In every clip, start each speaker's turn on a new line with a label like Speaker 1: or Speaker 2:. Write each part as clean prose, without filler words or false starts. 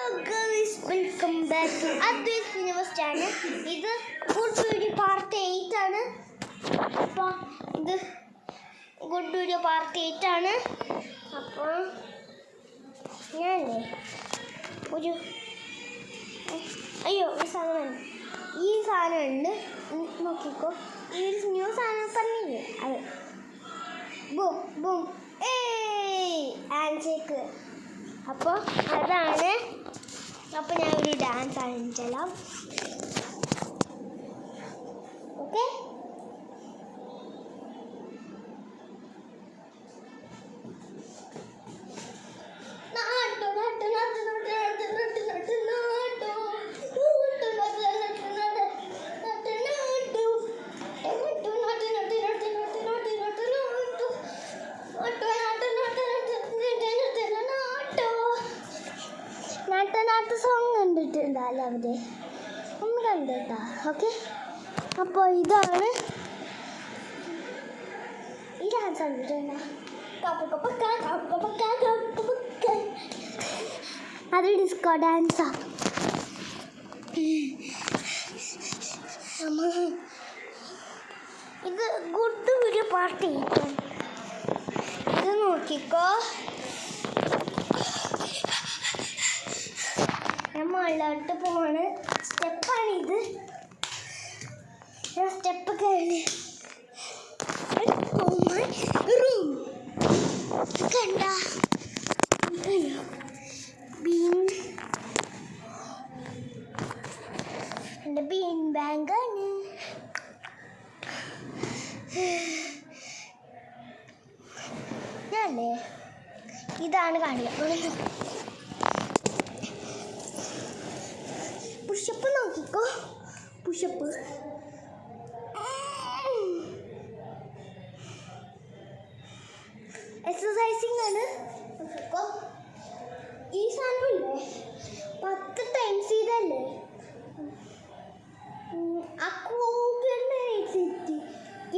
Speaker 1: guys, welcome back to Advait Universe channel. This is Good Video Part 8 ആണ്. അപ്പോൾ ഇത് Good Video Part 8 ആണ്. അപ്പോൾ ഞാനേ ഒരു ഈ സാധനം ഉണ്ട് നോക്കിക്കോ. ഈ ഒരു ന്യൂ സാധനം പറഞ്ഞില്ലേ അത് ബൂം ബൂം ഹാൻഡ് ഷേക്ക്. അപ്പോൾ അതാണ്. അപ്പോൾ ഞാൻ ഒരു ഡാൻസ് കാണിച്ചാലാം. ഓക്കെ, നാട്ടു സോങ് കണ്ടിട്ടുണ്ടല്ലോ അവിടെ ഒന്ന് കണ്ടിട്ടാ. ഓക്കെ, അപ്പോൾ ഇതാണ് ഈ ഡാൻസ് കണ്ടിട്ടുണ്ടോ? അത് ഡിസ്കോ ഡാൻസാ. ഇത് ഗുഡ് വീഡിയോ പാർട്ട് 8. ഇത് നോക്കിക്കോ. മുകളിലോട്ട് പോണ് സ്റ്റെപ്പാണിത്. സ്റ്റെപ്പ് കയറി റൂം കണ്ട ബീൻ ബാങ്കാണ്. ഞാനേ ഇതാണ് കാണിക്കുക. പുഷപ്പ് നോക്കിക്കോ, പുഷപ്പ്. എക്സസൈസിങ് ആണ്. നോക്കിക്കോ, ഈ സാധനമില്ലേ 10 ടൈംസ് ചെയ്തല്ലേ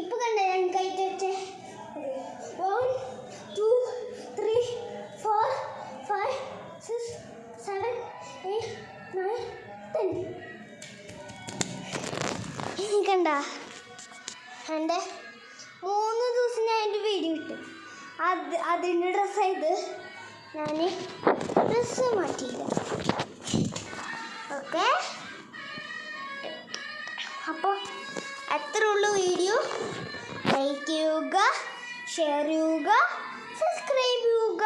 Speaker 1: ഇപ്പൊ കണ്ട ഞാൻ കൈറ്റേ 1 2 3 4 5 6 7 8 9 10 കണ്ട. എൻ്റെ 3 ദിവസം ഞാൻ എൻ്റെ വീഡിയോ ഇട്ടു. അതിൻ്റെ ഡ്രസ്സായത് ഞാൻ ഡ്രസ്സ് മാറ്റിയില്ല. ഓക്കെ, അപ്പോൾ അത്രേ ഉള്ളൂ വീഡിയോ. ലൈക്ക് ചെയ്യുക, ഷെയർ ചെയ്യുക, സബ്സ്ക്രൈബ് ചെയ്യുക.